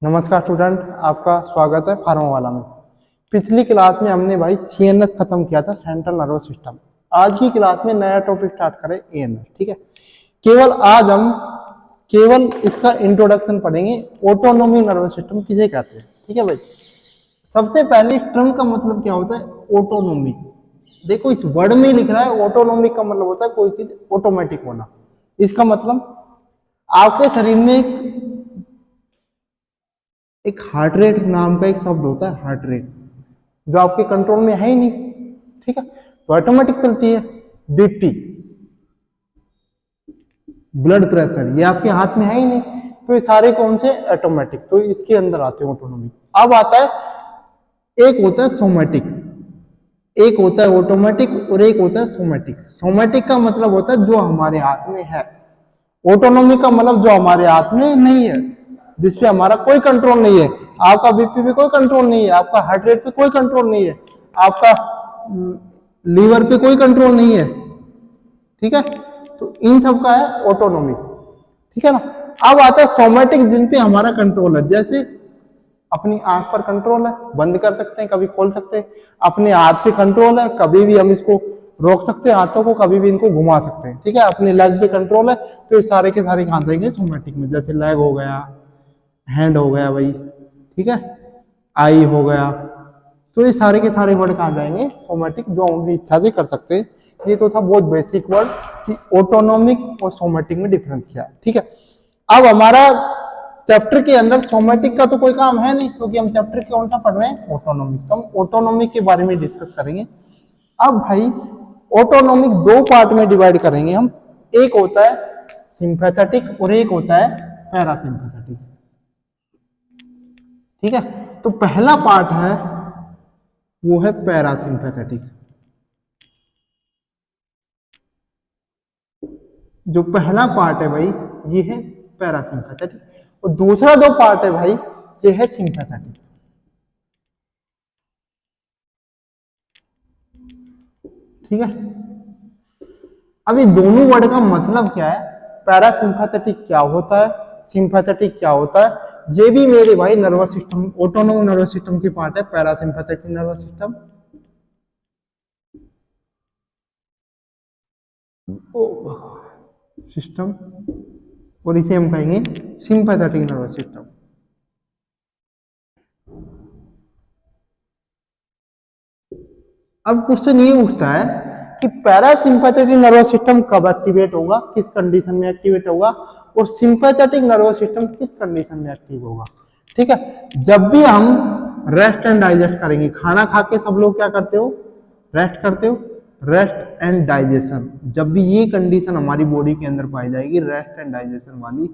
नमस्कार स्टूडेंट, आपका स्वागत है फार्मा वाला में। पिछली क्लास में हमने भाई सीएनएस खत्म किया था, सेंट्रल नर्वस सिस्टम। आज की क्लास में नया टॉपिक स्टार्ट करें, एएनएस। ठीक है, केवल आज हम केवल इसका इंट्रोडक्शन पढ़ेंगे। ऑटोनोमी नर्वस सिस्टम किसे कहते हैं? ठीक है भाई, सबसे पहले टर्म का मतलब क्या होता है? ऑटोनोमी। देखो इस वर्ड में ही लिख रहा है, ऑटोनोमी का मतलब होता है कोई चीज ऑटोमेटिक होना। इसका मतलब आपके शरीर में एक हार्ट रेट नाम का एक शब्द होता है, हार्ट रेट, जो आपके कंट्रोल में है ही नहीं। ठीक है, तो ऑटोमेटिक चलती है। बीपी, ब्लड प्रेशर, ये आपके हाथ में है ही नहीं, तो ये सारे कौन से? ऑटोमेटिक, तो इसके अंदर आते हैं ऑटोनोमी। अब आता है, एक होता है सोमैटिक, एक होता है ऑटोमेटिक और एक होता है सोमैटिक। सोमैटिक का मतलब होता है जो हमारे हाथ में है। ऑटोनोमी का मतलब जो हमारे हाथ में नहीं है, जिसपे हमारा कोई कंट्रोल नहीं है। आपका बीपी पे कोई कंट्रोल नहीं है, आपका हार्ट रेट पे कोई कंट्रोल नहीं है, आपका लीवर पे कोई कंट्रोल नहीं है। ठीक है, तो इन सब का है ऑटोनोमी। ठीक है ना। अब आता है सोमैटिक, जिन पे हमारा कंट्रोल है। जैसे अपनी आंख पर कंट्रोल है, बंद कर सकते हैं, कभी खोल सकते हैं। अपने हाथ पे कंट्रोल है, कभी भी हम इसको रोक सकते हैं, हाथों को कभी भी इनको घुमा सकते हैं। ठीक है, अपने लेग पे कंट्रोल है, तो ये सारे के सारे कहाँ जाएंगे? सोमैटिक में। जैसे लेग हो गया, हैंड हो गया भाई, ठीक है, आई हो गया, तो ये सारे के सारे वर्ड कहाँ जाएंगे? सोमैटिक, जो हम अपनी इच्छा से कर सकते हैं। ये तो था बहुत बेसिक वर्ड कि ऑटोनोमिक और सोमैटिक में डिफरेंस क्या है। ठीक है, अब हमारा चैप्टर के अंदर सोमैटिक का तो कोई काम है नहीं, क्योंकि हम चैप्टर कौन सा पढ़ रहे हैं? ऑटोनोमिक। तो हम ऑटोनोमिक के बारे में डिस्कस करेंगे। अब भाई ऑटोनोमिक दो पार्ट में डिवाइड करेंगे हम। एक होता है सिंपैथेटिक और एक होता है पैरासिम्पैथेटिक। ठीक है, तो पहला पार्ट है वो है पैरासिम्पैथेटिक। जो पहला पार्ट है भाई, ये है पैरासिम्पैथेटिक, और दूसरा जो पार्ट है भाई, ये है सिंपैथेटिक। ठीक है, अब ये दोनों वर्ड का मतलब क्या है? पैरासिम्पैथेटिक क्या होता है, सिंपैथेटिक क्या होता है, ये भी मेरे भाई nervous system, autonomic nervous system की पार्ट है, पैरासिम्पैथेटिक नर्वस सिस्टम सिस्टम और इसे हम कहेंगे सिंपैथेटिक नर्वस सिस्टम। अब क्वेश्चन ये उठता है कि पैरासिम्पैथेटिक नर्वस सिस्टम कब एक्टिवेट होगा, किस कंडीशन में एक्टिवेट होगा, और सिंपैथेटिक नर्वस सिस्टम किस कंडीशन में एक्टिव होगा। ठीक है, जब भी हम रेस्ट एंड डाइजेस्ट करेंगे, खाना खा के सब लोग क्या करते हो? रेस्ट करते हो। रेस्ट एंड डाइजेशन, जब भी ये कंडीशन हमारी बॉडी के अंदर पाई जाएगी, रेस्ट एंड डाइजेशन वाली,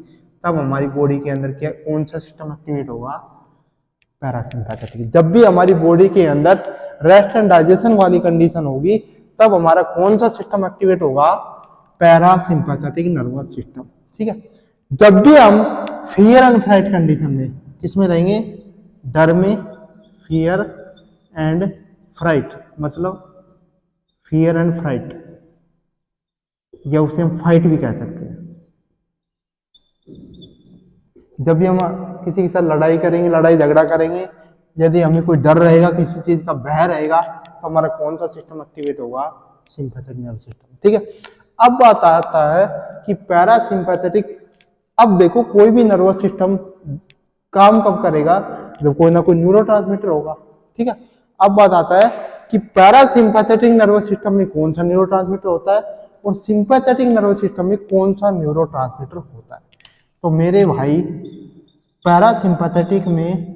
तब हमारी बॉडी के अंदर क्या, कौन सा सिस्टम एक्टिवेट होगा? पैरासिम्पैथेटिक। जब भी हमारी बॉडी के अंदर रेस्ट एंड डाइजेशन वाली कंडीशन होगी, तब हमारा कौन सा सिस्टम एक्टिवेट होगा? Parasympathetic nervous system. ठीक है, जब भी हम फियर एंड फ्राइट कंडीशन में, किसमें रहेंगे? डर में, फियर एंड फ्राइट, मतलब फियर एंड फ्राइट, या उसे हम फाइट भी कह सकते हैं। जब भी हम किसी के साथ लड़ाई करेंगे, लड़ाई झगड़ा करेंगे, यदि हमें कोई डर रहेगा, किसी चीज का भय रहेगा, तो हमारा कौन सा सिस्टम एक्टिवेट होगा? Sympathetic nervous system. ठीक है, अब बात आता है कि पैरासिम्पैथेटिक। अब देखो, कोई भी नर्वस सिस्टम काम कब करेगा? जब कोई ना कोई न्यूरोट्रांसमीटर होगा। ठीक है, अब बात आता है कि पैरासिम्पैथेटिक नर्वस सिस्टम में कौन सा न्यूरोट्रांसमीटर होता है और सिंपैथेटिक नर्वस सिस्टम में कौन सा न्यूरोट्रांसमीटर होता है। तो मेरे भाई पैरासिम्पैथेटिक में,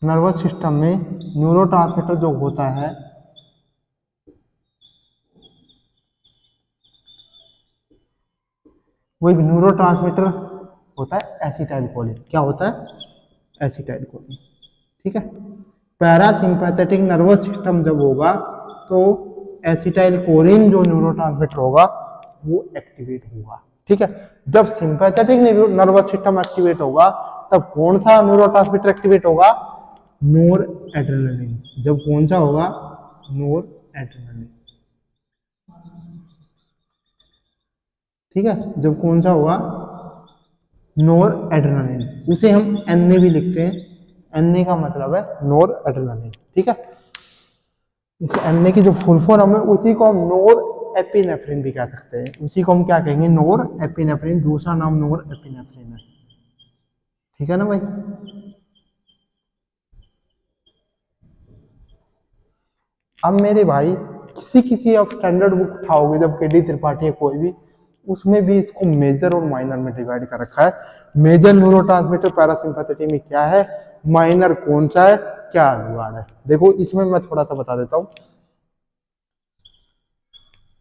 नर्वस सिस्टम में न्यूरोट्रांसमीटर जो होता है, वो एक न्यूरोट्रांसमीटर होता है एसिटाइलकोलिन। क्या होता है? एसिटाइलकोलिन। ठीक है, पैरासिम्पैथेटिक नर्वस सिस्टम जब होगा, तो एसिटाइलकोलिन जो न्यूरोट्रांसमीटर होगा वो एक्टिवेट होगा। ठीक है, जब सिंपैथेटिक नर्वस सिस्टम एक्टिवेट होगा, तब कौन सा न्यूरोट्रांसमीटर एक्टिवेट होगा? नोर एड्रेनलिन। जब कौन सा होगा? नोर एड्रेनलिन। ठीक है, जब कौन सा होगा? नोर एड्रेनालिन, उसे हम एनए भी लिखते हैं। एनए का मतलब है नोर एड्रेनालिन, ठीक है। इस एनए की जो फुल फॉर्म है उसी को हम नोर एपिनेफ्रिन भी कह सकते हैं। उसी को हम क्या कहेंगे, नोर एपिनेफ्रिन, दूसरा नाम नोर एपिनेफ्रिन है, ठीक है ना भाई। अब मेरे भाई किसी किसी आप स्टैंडर्ड बुक उठाओगे, जब के डी त्रिपाठी है कोई भी, उसमें भी इसको मेजर और माइनर में डिवाइड कर रखा है। मेजर न्यूरोट्रांसमीटर पैरासिम्पैथेटिक में क्या है, माइनर कौन सा है, क्या जुगाड़ है। देखो इसमें मैं थोड़ा सा बता देता हूँ।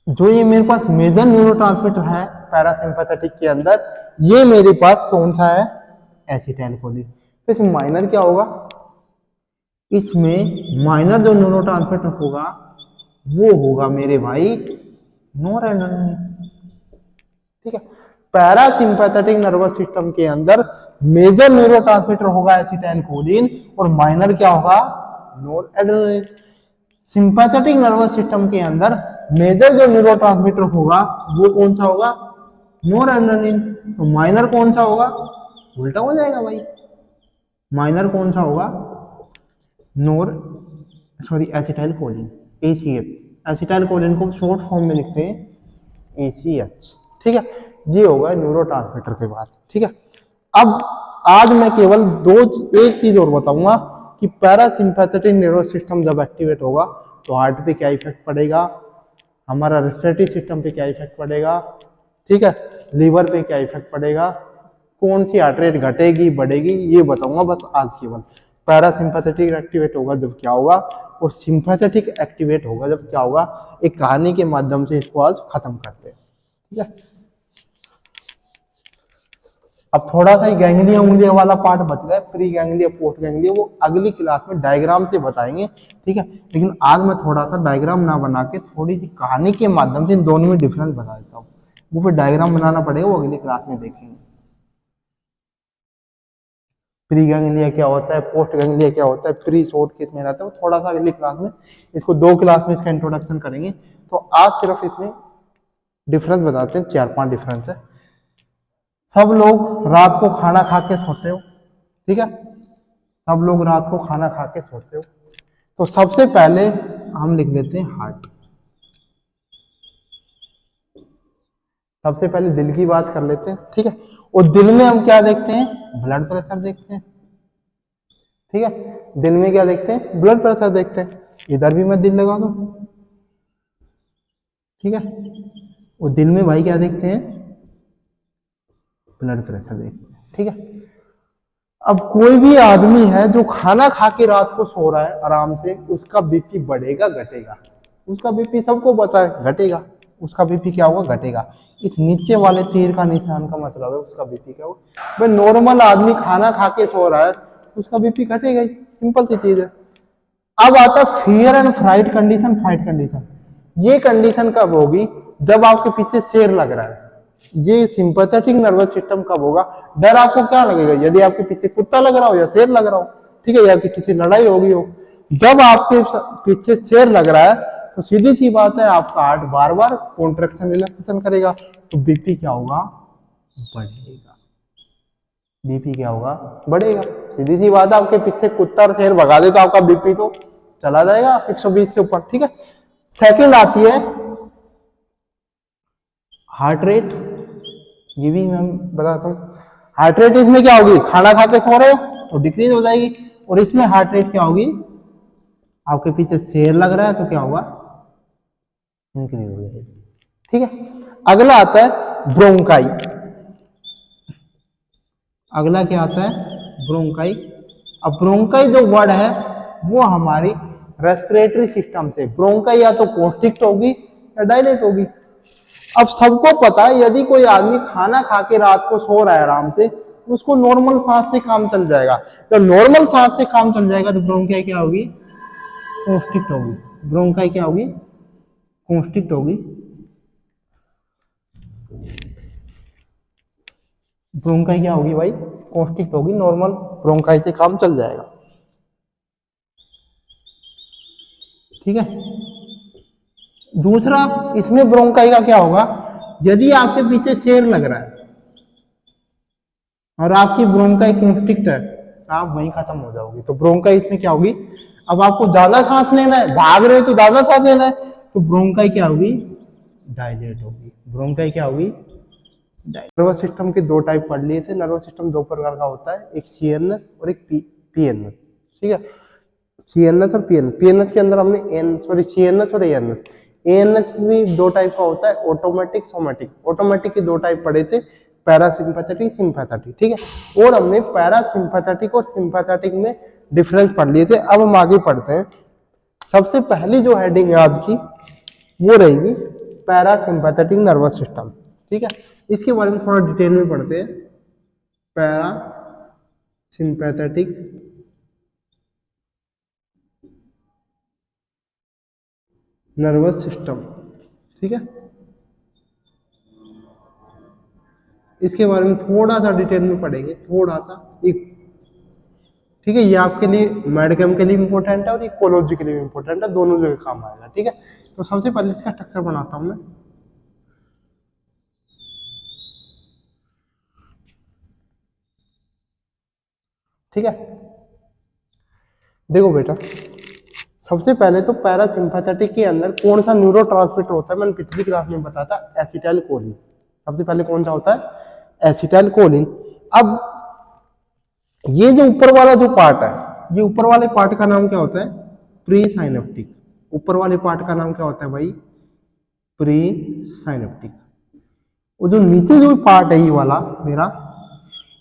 जो ये मेरे पास मेजर न्यूरोट्रांसमीटर है पैरासिम्पैथेटिक के अंदर, ये मेरे पास कौन सा है, एसिटाइलकोलिन। तो इसमें माइनर क्या होगा, इसमें माइनर जो न्यूरोट्रांसमीटर होगा वो होगा मेरे भाई नोरेड्रेनालिन, ठीक है। पैरासिम्पैथेटिक नर्वस सिस्टम के अंदर मेजर न्यूरोट्रांसमीटर होगा एसिटाइलकोलिन और माइनर क्या होगा, नोरेड्रेनालिन। सिंपैथेटिक नर्वस सिस्टम के अंदर मेजर जो न्यूरोट्रांसमीटर होगा वो कौन सा होगा, नोरेड्रेनालिन। तो माइनर कौन सा होगा, उल्टा हो जाएगा भाई, माइनर कौन सा होगा, नोर सॉरी एसिटाइलकोलिन, एसीएच। एसिटाइलकोलिन को शॉर्ट फॉर्म में लिखते हैं एसीएच, ठीक है। ये होगा न्यूरोट्रांसमीटर के बाद, ठीक है। अब आज मैं केवल एक चीज और बताऊंगा कि पैरासिम्पैथेटिक नर्वस सिस्टम जब एक्टिवेट होगा तो हार्ट पे क्या इफेक्ट पड़ेगा, हमारा रेस्पिरेटरी सिस्टम पे क्या इफेक्ट पड़ेगा, ठीक है, लीवर पे क्या इफेक्ट पड़ेगा, कौन सी हार्ट रेट घटेगी बढ़ेगी, ये बताऊंगा बस आज केवल। पैरासिम्पैथेटिक एक्टिवेट होगा जब क्या होगा, और सिंपैथेटिक एक्टिवेट होगा जब क्या होगा। एक कहानी के माध्यम से इसको आज खत्म करते हैं, ठीक है। अब थोड़ा सा गैंग्लिया उंगलिया वाला पार्ट बच गया, प्री गैंग्लिया पोस्ट गैंग्लिया, वो अगली क्लास में डायग्राम से बताएंगे, ठीक है। लेकिन आज मैं थोड़ा सा डायग्राम ना बना के थोड़ी सी कहानी के माध्यम से इन दोनों में डिफरेंस बता देता हूँ। वो फिर डायग्राम बनाना पड़ेगा, वो अगली क्लास में देखेंगे। प्री गैंग्लिया क्या होता है, पोस्ट गैंग्लिया क्या होता है, प्री शॉर्ट किस में रहता है, वो थोड़ा सा अगली क्लास में, इसको 2 क्लास में इसका इंट्रोडक्शन करेंगे। तो आज सिर्फ इसमें डिफरेंस बताते हैं, 4-5 डिफरेंस है। सब लोग रात को खाना खा के सोते हो, ठीक है, सब लोग रात को खाना खा के सोते हो। तो सबसे पहले हम लिख देते हैं हार्ट। सबसे पहले दिल की बात कर लेते हैं, ठीक है। और दिल में हम क्या देखते हैं, ब्लड प्रेशर देखते हैं, ठीक है। दिल में क्या देखते हैं, ब्लड प्रेशर देखते हैं। इधर भी मैं दिल लगा दूं, ठीक है। और दिल में भाई क्या देखते हैं, ब्लड प्रेशर देखते हैं, ठीक है। अब कोई भी आदमी है जो खाना खा के रात को सो रहा है आराम से, उसका बीपी बढ़ेगा घटेगा, उसका बीपी सबको पता है घटेगा, उसका बीपी क्या होगा, घटेगा। इस नीचे वाले तीर का निशान का मतलब है उसका बीपी क्या होगा। भाई नॉर्मल आदमी खाना खा के सो रहा है, उसका बीपी घटेगा ही, सिंपल सी चीज है। अब आता है fear and fright condition, fight condition. ये कंडीशन कब होगी, जब आपके पीछे शेर लग रहा है। ये सिंपैथेटिक नर्वस सिस्टम कब होगा, डर आपको क्या लगेगा, यदि आपके पीछे कुत्ता लग रहा हो या शेर लग रहा हो, ठीक है, या किसी से लड़ाई होगी हो। जब आपके पीछे शेर लग रहा है तो सीधी सी बात है, आपका हार्ट बार बार कॉन्ट्रेक्शन रिलैक्सेशन करेगा, तो बीपी क्या होगा, बढ़ेगा। बीपी क्या होगा, बढ़ेगा। सीधी सी बात है, आपके पीछे कुत्ता और शेर भगा दे तो आपका बीपी तो चला जाएगा 120 से ऊपर, ठीक है। सेकंड आती है हार्ट रेट। ये भी मैं बताता हूँ। हार्ट रेट इसमें क्या होगी, खाना खा के सो रहे हो तो डिक्रीज हो जाएगी, और इसमें हार्ट रेट क्या होगी, आपके पीछे शेर लग रहा है तो क्या होगा, इंक्रीज हो जाएगी, ठीक है। अगला आता है ब्रोंकाई। अगला क्या आता है, ब्रोंकाई। अब ब्रोंकाई जो वर्ड है वो हमारी रेस्पिरेटरी सिस्टम से, ब्रोंकाई या तो कॉन्स्ट्रिक्ट होगी या डायलेट होगी। अब सबको पता है यदि कोई आदमी खाना खा के रात को सो रहा है आराम से, उसको नॉर्मल सांस से काम चल जाएगा। तो नॉर्मल सांस से काम चल जाएगा तो ब्रोंकाई क्या होगी, कॉन्स्ट्रिक्ट होगी। ब्रोंकाई क्या होगी, कॉन्स्ट्रिक्ट होगी। ब्रोंकाई क्या होगी भाई, कॉन्स्ट्रिक्ट होगी। नॉर्मल ब्रोंकाई से काम चल जाएगा, ठीक है। दूसरा इसमें ब्रोंकाई का क्या होगा, यदि आपके पीछे शेर लग रहा है, और आपकी ब्रोंकाई कॉन्स्ट्रिक्ट है, आप वहीं खत्म हो जाओगी। तो ब्रोंकाई इसमें क्या होगी, अब आपको ज्यादा सांस लेना है, भाग रहे हो तो ज्यादा सांस लेना है, तो ब्रोंकाई क्या होगी, डायलेट होगी। ब्रोंकाई क्या होगी, नर्वस सिस्टम के दो टाइप पढ़ लिए थे। नर्वस सिस्टम दो प्रकार का होता है, एक सीएनएस और एक पीएनएस। ठीक है, सीएनएस और पीएनएस। पीएनएस के अंदर हमने एन सॉरी सीएनएस और एएनएस। एएनएस भी दो टाइप का होता है, ऑटोमेटिक सोमेटिक। ऑटोमेटिक के दो टाइप पढ़े थे, पैरासिम्पैथेटिक सिम्पैथेटिक। ठीक है, और हमने पैरासिम्पैथेटिक और सिम्पैथेटिक में डिफरेंस पढ़ लिए थे। अब हम आगे पढ़ते हैं। सबसे पहली जो हेडिंग है आज की वो रहेगी पैरासिम्पैथेटिक नर्वस सिस्टम। ठीक है, इसके बारे में थोड़ा डिटेल में पढ़ते हैं। Para sympathetic nervous system. ठीक है, इसके बारे में थोड़ा सा डिटेल में पढ़ेंगे, थोड़ा सा एक। ठीक है, ये आपके लिए मेडिकम के लिए इंपॉर्टेंट है और ये कोलॉजी के लिए इंपॉर्टेंट है, दोनों जगह काम आएगा। ठीक है, तो सबसे पहले इसका स्ट्रक्चर बनाता हूं मैं। ठीक है, देखो बेटा, सबसे पहले तो पैरासिम्पैथेटिक के अंदर कौन सा न्यूरोट्रांसमीटर होता है, मैंने पिछली क्लास में बताया था, एसिटाइल कोलिन। सबसे पहले कौन सा होता है, एसिटाइल कोलिन। अब ये जो ऊपर वाला जो पार्ट है, ये ऊपर वाले पार्ट का नाम क्या होता है, प्री साइनेप्टिक। ऊपर वाले पार्ट का नाम क्या होता है भाई, प्री साइनेप्टिक। वो जो नीचे जो पार्ट है ये वाला मेरा,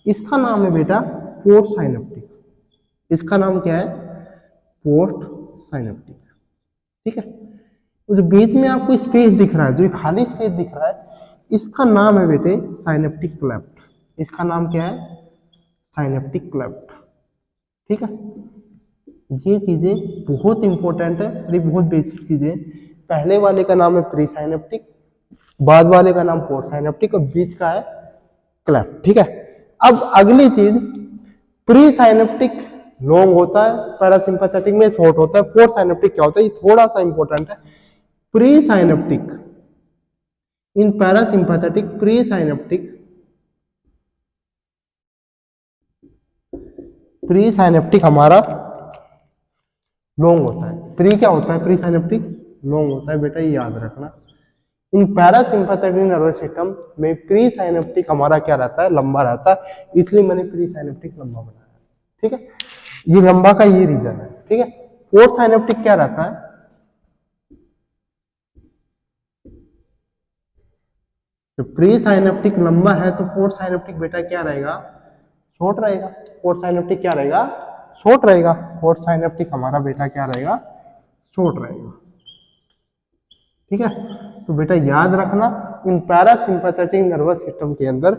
इसका नाम है बेटा पोस्ट साइनेप्टिक। इसका नाम क्या है, पोस्ट साइनेप्टिक। ठीक है, वो जो बीच में आपको स्पेस दिख रहा है, जो खाली स्पेस दिख रहा है, इसका नाम है बेटे साइनेप्टिक क्लेफ्ट। इसका नाम क्या है, साइनेप्टिक क्लेफ्ट। ठीक है, ये चीजें बहुत इंपॉर्टेंट है, ये बहुत बेसिक चीजें। पहले वाले का नाम है प्री साइनेप्टिक, बाद वाले का नाम पोस्ट साइनेप्टिक, और बीच का है क्लेफ्ट। ठीक है, अब अगली चीज, प्री साइनेप्टिक लॉन्ग होता है, पैरासिम्पैथेटिक में शॉर्ट होता है। पोस्ट साइनेप्टिक क्या होता है, ये थोड़ा सा इंपॉर्टेंट है। Pre synaptic in parasympathetic, pre synaptic, pre synaptic हमारा लॉन्ग होता है। प्री क्या होता है, प्री साइनेप्टिक लॉन्ग होता है बेटा, ये याद रखना। इन पैरासिम्पैथेटिक नर्वस सिस्टम में प्री साइनेप्टिक हमारा क्या रहता है, लंबा रहता है, इसलिए मैंने प्री साइनेप्टिक लंबा बनाया। ठीक है, ये लंबा का ये रीजन है। ठीक है, पोस्ट साइनेप्टिक क्या रहता है, तो प्री साइनेप्टिक लंबा है तो पोस्ट साइनेप्टिक बेटा क्या रहेगा, शॉर्ट रहेगा। पोस्ट साइनेप्टिक क्या रहेगा, शॉर्ट रहेगा। पोस्ट साइनेप्टिक हमारा बेटा क्या रहेगा, शॉर्ट रहेगा। ठीक है, तो बेटा याद रखना, इन पैरासिम्पैथेटिक नर्वस सिस्टम के अंदर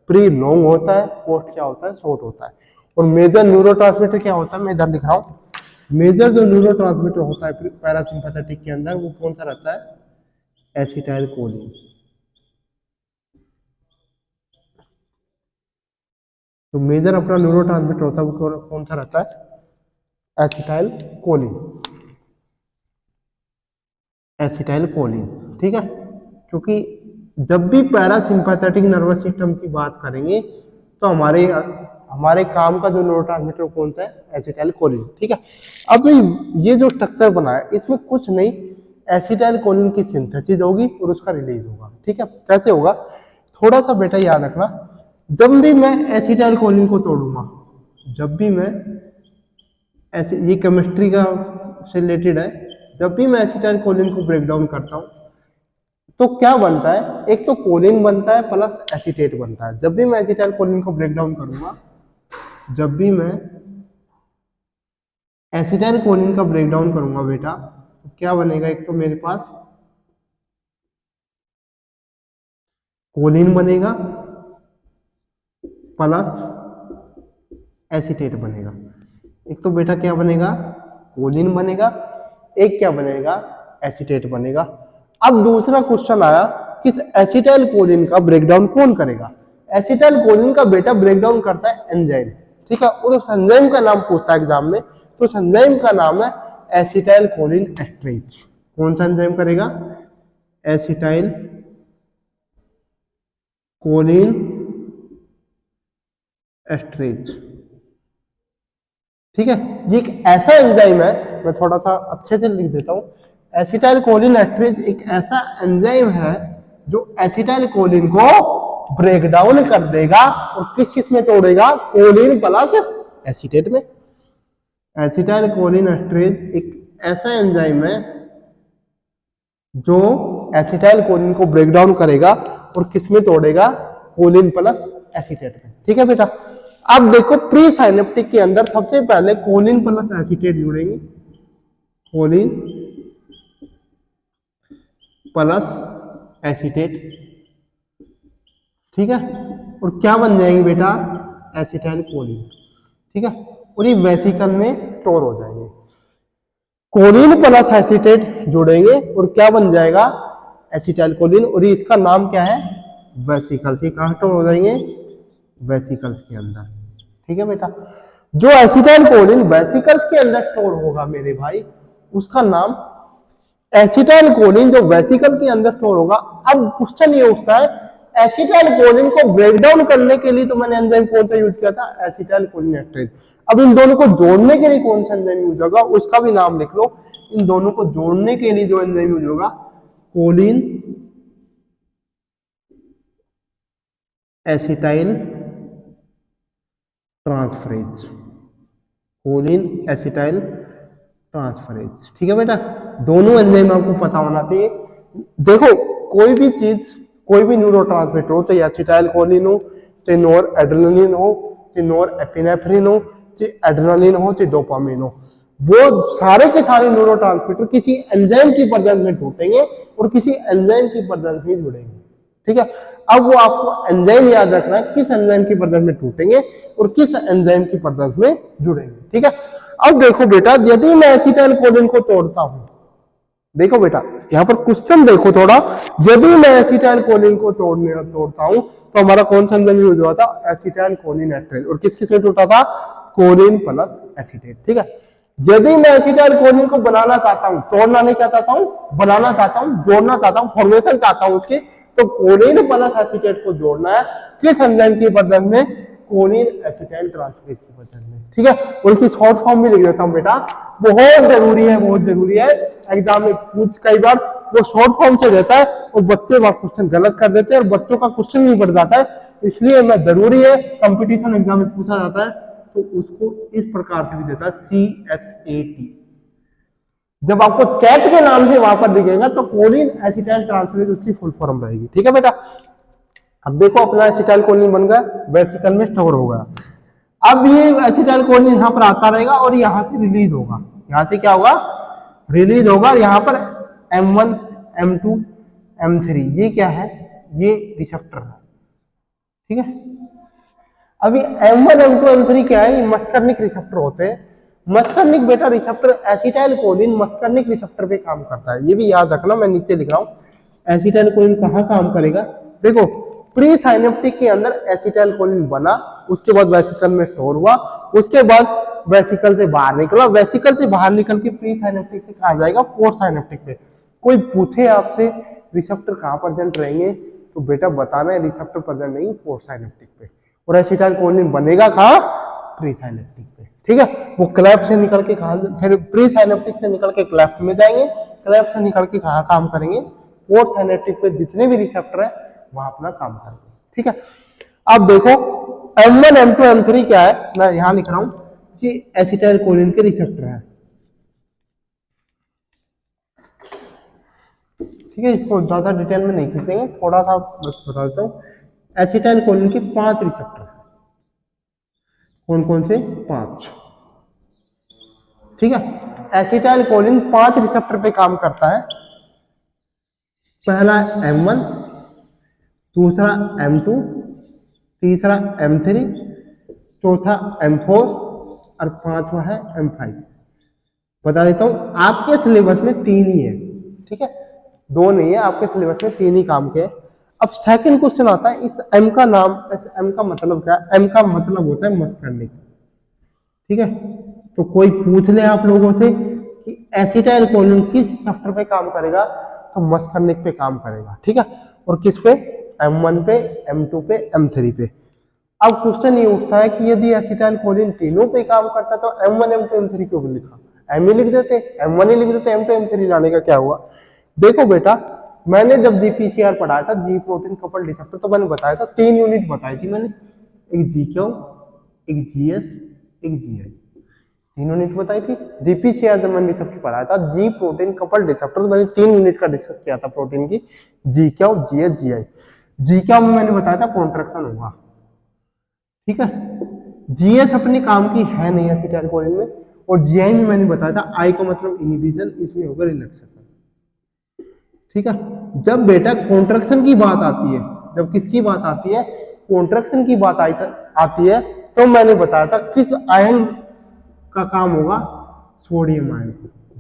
प्री लॉन्ग होता है, पोस्ट क्या होता है, शॉर्ट होता है। और मेजर न्यूरोट्रांसमीटर क्या होता है, मैं इधर लिख रहा हूं। मेजर जो न्यूरोट्रांसमीटर होता है पैरासिम्पैथेटिक के अंदर, वो कौन सा रहता है, एसिटाइल कोलिन। तो मेजर अपना न्यूरोट्रांसमीटर होता है वो कौन सा रहता है, एसिटाइल कोलिन। Acetyl choline. ठीक है, क्योंकि जब भी पैरासिम्पैथेटिक नर्वस सिस्टम की बात करेंगे तो हमारे हमारे काम का जो न्यूरोट्रांसमीटर कौन सा है, एसिटाइल कोलिन। ठीक है, अब ये जो स्ट्रक्चर बना है इसमें कुछ नहीं, एसिटाइल कोलिन की सिंथेसिस होगी और उसका रिलीज होगा। ठीक है, कैसे होगा, थोड़ा सा बेटा याद रखना। जब भी मैं एसिटाइल कोलिन को तोड़ूंगा, जब भी मैं ऐसे, ये केमिस्ट्री का से रिलेटेड है, जब भी मैं एसिटाइल कोलिन को ब्रेक डाउन करता हूं तो क्या बनता है, एक तो कोलिन बनता है प्लस एसीटेट बनता है। जब भी मैं एसिटाइल कोलिन को ब्रेक डाउन करूंगा, जब भी मैं एसिटाइल कोलिन का ब्रेक डाउन करूंगा बेटा, तो क्या बनेगा, एक तो मेरे पास कोलिन बनेगा प्लस एसीटेट बनेगा। एक तो बेटा क्या बनेगा, कोलिन बनेगा, एक क्या बनेगा, एसीटेट बनेगा। अब दूसरा क्वेश्चन आया कि एसिटाइल कोलिन का ब्रेकडाउन कौन करेगा। एसिटाइल कोलिन का बेटा ब्रेकडाउन करता है एंजाइम। ठीक है, और उस एंजाइम का नाम पूछता है एग्जाम में, तो उस एंजाइम का नाम है एसिटाइल कोलिन एस्टरेज। कौन सा एंजाइम करेगा, एसिटाइल कोलिन एस्टरेज। ठीक है, ये एक ऐसा एंजाइम है, मैं थोड़ा सा अच्छे से लिख देता हूं। एसिटाइल कोलिन एस्टरेज एक ऐसा एंजाइम है जो एसिटाइल कोलिन को ब्रेक डाउन कर देगा और किस किस में तोड़ेगा, कोलिन प्लस एसीटेट में। एसिटाइल कोलिन एस्टरेज एक ऐसा एंजाइम है जो एसिटाइल कोलिन को ब्रेक डाउन करेगा और किस में तोड़ेगा, कोलिन प्लस एसीटेट में। ठीक है बेटा, अब देखो प्री साइनेप्टिक के अंदर सबसे पहले कोलिन प्लस एसीटेट जुड़ेंगे, कोलिन प्लस एसीटेट। ठीक है, और क्या बन जाएंगे बेटा, एसिटाइल कोलिन। ठीक है, और ये वेसिकल में स्टोर हो जाएंगे। कोलिन प्लस एसीटेट जुड़ेंगे और क्या बन जाएगा, एसिटाइल कोलिन, और इसका नाम क्या है, वेसिकल्स। ये कहां स्टोर हो जाएंगे, वेसिकल्स के अंदर। ठीक है बेटा, जो एसिटाइल कोलिन वेसिकल्स के अंदर स्टोर होगा मेरे भाई, उसका नाम एसिटाइल कोलिन जो वेसिकल के अंदर स्टोर होगा। अब क्वेश्चन ये उठता है, एसिटाइल कोलिन को ब्रेक डाउन करने के लिए तो मैंने एंजाइम कौन सा यूज किया था, एसिटाइल कोलिन एस्टरेज। अब इन दोनों को जोड़ने के लिए कौन सा एंजाइम यूज होगा, उसका भी नाम लिख लो। इन दोनों को जोड़ने के लिए जो एंजाइम यूज होगा, choline acetyl transferase, choline acetyl transferase. ठीक है बेटा, दोनों एंजाइम आपको पता होना चाहिए। देखो कोई भी चीज, कोई भी न्यूरोट्रांसमीटर हो, चाहे एसिटाइल कोलिन हो, चाहे नोर एड्रेनलिन हो, चाहे नोर एपिनेफ्रिन हो, चाहे एड्रेनलिन हो, चाहे डोपामिन हो, वो सारे के सारे न्यूरोट्रांसमीटर किसी एंजाइम की प्रेजेंस में टूटेंगे और किसी एंजाइम की प्रेजेंस में जुड़ेंगे। ठीक है, अब वो आपको एंजाइम याद रखना है, किस एंजाइम की प्रेजेंस में टूटेंगे और किस एंजाइम की प्रेजेंस में जुड़ेंगे। ठीक है, अब देखो बेटा, यदि मैं एसिटाइल कोलिन को तोड़ता हूं, देखो बेटा यहां पर क्वेश्चन देखो थोड़ा, यदि मैं एसिटाइल कोलिन को तोड़ता हूं तो हमारा कौन सा एंजाइम यूज हुआ था, एसिटाइल कोलिन एस्टरेज, और किस किस में टूटा था, कोलिन प्लस एसीटेट। ठीक है, यदि मैं एसिटाइल कोलिन को बनाना चाहता हूं, तोड़ना नहीं चाहता हूं, बनाना चाहता हूं, जोड़ना चाहता हूं, फॉर्मेशन चाहता हूं उसकी, तो कोलिन प्लस एसीटेट को जोड़ना है किस एंजाइम की प्रेजेंस में, कोलिन एसिटाइल ट्रांसफरेज की प्रेजेंस में। ठीक है, और इसकी शॉर्ट फॉर्म भी लिख देता हूं बेटा, बहुत जरूरी है, बहुत जरूरी है। एग्जाम में पूछ कई बार वो शॉर्ट फॉर्म से देता है और बच्चे वहां क्वेश्चन गलत कर देते हैं और बच्चों का क्वेश्चन भी बढ़ जाता है, इसलिए मैं जरूरी है, कंपटीशन एग्जाम में पूछा जाता है तो उसको इस प्रकार से भी देता है, CHAT। जब आपको कैट के नाम से वहां पर दिखेगा तो कोलिन एसिटाइल ट्रांसफरेज उसकी फुल फॉर्म रहेगी। ठीक है बेटा, अब देखो अपना एसिटाइल कोलिन बन गया, वेसिकल में स्टोर हो गया। अब ये एसिटाइल कोलिन यहां पर आता रहेगा और यहां से रिलीज होगा, यहां से क्या होगा, रिलीज होगा। यहां पर M1 M2 M3 ये क्या है, ये रिसेप्टर है। ठीक है, अभी M1 M2 M3 क्या है, ये मस्कर्निक रिसेप्टर होते हैं। मस्कर्निक बेटा रिसेप्टर, एसिटाइल कोलिन मस्कर्निक रिसेप्टर पे काम करता है, ये भी याद रखना, मैं नीचे लिख रहा हूं। एसिटाइल कोलिन कहां काम करेगा, देखो प्री साइनेप्टिक के अंदर एसिटाइल कोलिन बना, उसके बाद वेसिकल में स्टोर हुआ, उसके बाद वेसिकल से बाहर निकला, वेसिकल से बाहर निकल के प्री साइनेप्टिक से कहां जाएगा, पोस्ट साइनेप्टिक पे। कोई पूछे आपसे रिसेप्टर कहां प्रेजेंट रहेंगे, तो बेटा बताना है रिसेप्टर प्रेजेंट नहीं, पोस्ट साइनेप्टिक पे। और एसिटाइल कोलिन बनेगा कहां, प्री साइनेप्टिक पे। ठीक है, वो क्लेफ्ट से निकल के कहां, प्री साइनेप्टिक से निकल के क्लेफ्ट में जाएंगे, क्लेफ्ट से निकल के कहां काम करेंगे, पोस्ट साइनेप्टिक पे जितने भी रिसेप्टर है वहां अपना काम करेंगे। ठीक है, अब देखो M1 M2 M3 क्या है, मैं यहां लिख रहा हूं कि एसिटाइल कोलिन के रिसेप्टर है। ठीक है, इसको ज्यादा डिटेल में नहीं खींचेंगे, थोड़ा सा बस बता देता हूं। एसिटाइल कोलिन के 5 रिसेप्टर है, कौन कौन से, 5। ठीक है, एसिटाइल कोलिन 5 रिसेप्टर पे काम करता है। पहला M1, दूसरा M2, तीसरा M3, चौथा M4 और पांचवा है M5। बता देता हूं, आपके सिलेबस में 3 ही है। ठीक है, 2 नहीं है, आपके सिलेबस में 3 ही काम के। अब सेकंड क्वेश्चन आता है, इस M का नाम, इस M का मतलब क्या है, M का मतलब होता है मस्कर्निक। ठीक है, तो कोई पूछ ले आप लोगों से कि एसिटाइल कोलिन किस रिसेप्टर पे काम करेगा, तो मस्कर्निक पे काम करेगा। ठीक है, और किस पे, M1 पे, M2 पे, M3 पे। अब क्वेश्चन ये उठता है कि यदि एसिटाइल कोलिन तीनों पे काम करता तो M1 M2 M3 क्यों लिखा? M ही लिख देते, M1 ही लिख देते, M2 M3 लाने का क्या हुआ? देखो बेटा, मैंने जब जीपीसीआर पढ़ाया था, जी प्रोटीन कपल रिसेप्टर, तो मैंने बताया था 3 यूनिट बताई थी मैंने, एक जीक्यू, एक जीएस, एक जीआई, 3 यूनिट बताई थी। जीपीसीआर जब मैंने रिसेप्टर पढ़ाया था, जी प्रोटीन कपल रिसेप्टर, तो मैंने 3 यूनिट का डिस्कस किया था प्रोटीन की, जीक्यू, जीएस, जीआई। जीक्यू में मैंने बताया था कॉन्ट्रैक्शन होगा, ठीक है। जीएस अपने काम की है नहीं एसिटाइल कोलिन में, और जीआई में मैंने बताया था आई को मतलब इनहिबिशन, इसमें होगा रिलैक्सेशन, ठीक है। जब बेटा कॉन्ट्रैक्शन की बात आती है, जब किसकी बात आती है, कॉन्ट्रैक्शन की बात आती है, तो मैंने बताया था किस आयन का काम होगा, सोडियम आयन।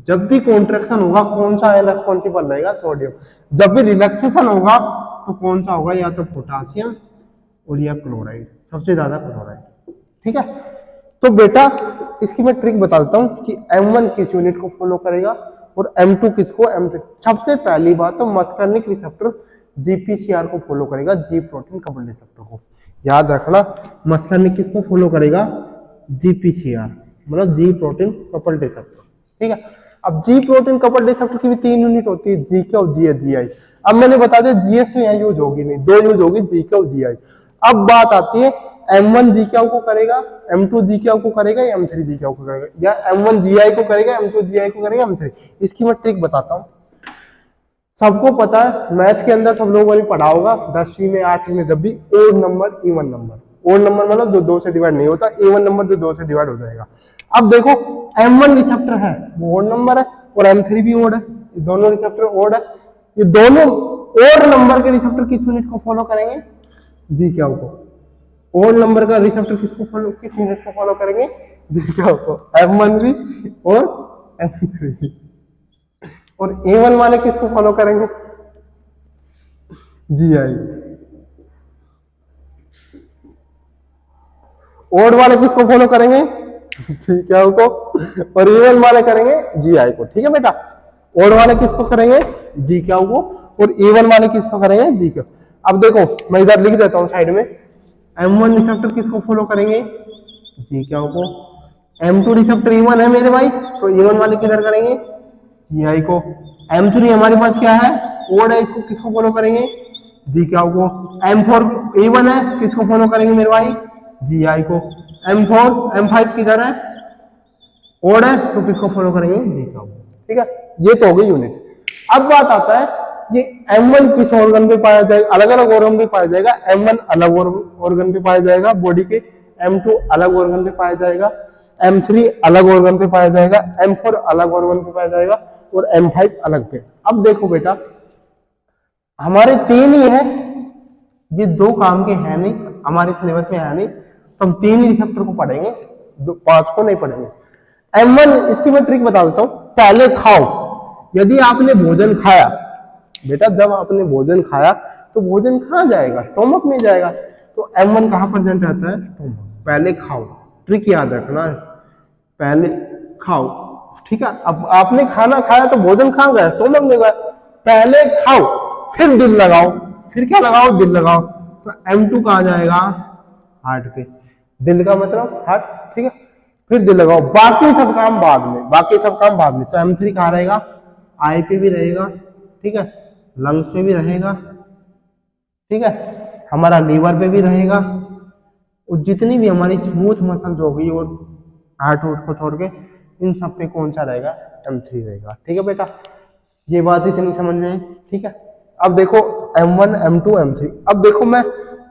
जब भी कॉन्ट्रैक्शन होगा कौन सा आयन रेस्पॉन्सिबल रहेगा, सोडियम। जब भी रिलैक्सेशन होगा तो कौन सा होगा, या तो पोटासियम और या क्लोराइड, सबसे ज्यादा क्लोराइड, ठीक है। तो बेटा इसकी मैं ट्रिक बता देता हूं कि M1 किस यूनिट को फॉलो करेगा और M2 किसको, M3। सबसे पहली बात तो मस्कर्निक रिसेप्टर जीपीसीआर को फॉलो करेगा, जी प्रोटीन कपल रिसेप्टर को। याद रखना, मस्कर्निक किसको फॉलो करेगा, जीपीसीआर, मतलब जी प्रोटीन कपल रिसेप्टर, ठीक है। अब जी प्रोटीन कपल रिसेप्टर की भी 3 यूनिट होती है, जीके और जीआई। अब मैंने बता दिया जीएस तो यहाँ यूज होगी नहीं, 2 यूज होगी, जीके और जीआई। अब बात आती है M1 जीक्यू को करेगा, M2 जीक्यू को करेगा, या M3 जीक्यू को करेगा, या M1 जीआई को करेगा, M2 जीआई को करेगा, M3। इसकी मैं ट्रिक बताता हूँ। सबको पता है मैथ के अंदर सब लोगों ने पढ़ा होगा 10वीं में 8वीं में, जब भी odd number even number, odd number मतलब जो 2 से डिवाइड नहीं होता, इवन नंबर जो 2 से डिवाइड हो जाएगा। अब देखो M1 रिसेप्टर है वो ओड नंबर है, और M3 भी ओड है, ये दोनों रिसेप्टर ओड है। ये दोनों ओड नंबर के रिसेप्टर किस यूनिट को फॉलो करेंगे, जीक्यू को। ओड नंबर का रिसेप्टर किसको फॉलो, किस यूनिट को फॉलो करेंगे, जीक्यू को। M1 भी और M3 भी। और A1 वाले किसको फॉलो करेंगे, जीआई। ओड वाले किसको फॉलो करेंगे, जीक्यू को, और A1 वाले करेंगे जीआई को, ठीक है बेटा। ओड वाले किसको करेंगे, जीक्यू को, और A1 वाले किसको करेंगे, जीक्यू। अब देखो मैं इधर लिख देता हूं साइड में, M1 रिसेप्टर किसको फॉलो करेंगे, जीक्यू को। M2 रिसेप्टर E1 है मेरे भाई, तो E1 वाले किधर करेंगे, जीआई को। M3 हमारे पास क्या है, ओड है, इसको किसको फॉलो करेंगे, जीक्यू को। M4 A1 है, किसको फॉलो करेंगे मेरे भाई, जीआई को। M4 M5 किधर है, ओड है, तो किसको फॉलो करेंगे, जीक्यू को, ठीक है। ये तो हो गई यूनिट। अब बात आता है ये M1 किस ऑर्गन पे पाया जाएगा, अलग अलग ऑर्गन पे पाया जाएगा। M1 अलग ऑर्गन पे पाया जाएगा बॉडी के, M2 अलग ऑर्गन पे पाया जाएगा, M3 अलग ऑर्गन पे पाया जाएगा, M4 अलग ऑर्गन पे पाया जाएगा, और M5 अलग पे। अब देखो बेटा हमारे 3 ही है, ये 2 काम के हैं नहीं, हमारे सिलेबस में है नहीं, तो हम 3 ही रिसेप्टर को पढ़ेंगे, 5 को नहीं पढ़ेंगे। M1 इसकी मैं ट्रिक बता देता हूं, पहले खाओ। यदि आपने भोजन खाया बेटा, जब आपने भोजन खाया तो भोजन कहां जाएगा, स्टोमक में जाएगा, तो M1 कहां प्रेजेंट रहता है, स्टोमक। पहले खाओ, ट्रिक याद रखना, पहले खाओ, ठीक है। अब आपने खाना खाया तो भोजन कहां गया, स्टोमक में गया। पहले खाओ फिर दिल लगाओ, फिर क्या लगाओ, दिल लगाओ, तो M2 कहां जाएगा, हार्ट पे। दिल का मतलब हार्ट, ठीक है। फिर दिल लगाओ, बाकी सब काम बाद में, बाकी सब काम बाद में। तो M3 कहां रहेगा, आई पे भी रहेगा, ठीक है, लंग्स पे भी रहेगा, ठीक है, हमारा लीवर पे भी रहेगा, और जितनी भी हमारी स्मूथ मसल जो होगी और हार्ट वोट को छोड़ के इन सब पे कौन सा रहेगा, M3 रहेगा, ठीक है बेटा। ये बात इतनी समझ में आई, ठीक है। अब देखो M1 M2 M3, अब देखो मैं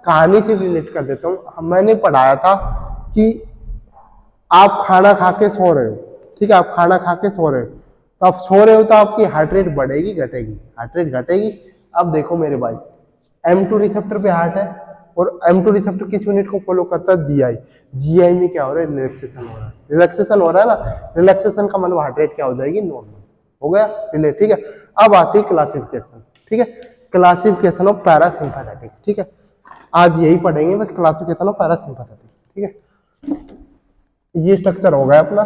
कहानी से रिलेट कर देता हूँ। मैंने पढ़ाया था कि आप खाना खा के सो रहे हो, ठीक है, आप खाना खा के सो रहे हो, तो आप सो रहे हो तो आपकी हार्ट रेट बढ़ेगी घटेगी, हार्ट रेट घटेगी। अब देखो मेरे भाई M2 रिसेप्टर पे हार्ट है, और M2 रिसेप्टर किस यूनिट को फॉलो करता है, जीआई। जीआई में क्या हो रहा है, रिलैक्सेशन हो रहा है, रिलैक्सेशन हो रहा है ना, रिलैक्सेशन का मतलब हार्ट रेट क्या हो जाएगी, नॉर्मल हो गया, रिलेट, ठीक है। अब आती है क्लासिफिकेशन, ठीक है, क्लासिफिकेशन ऑफ पैरासिम्पैथेटिक, ठीक है। आज यही पढ़ेंगे बस, क्लासिफिकेशन ऑफ पैरासिम्पैथेटिक, ठीक है। ये स्ट्रक्चर हो गया अपना,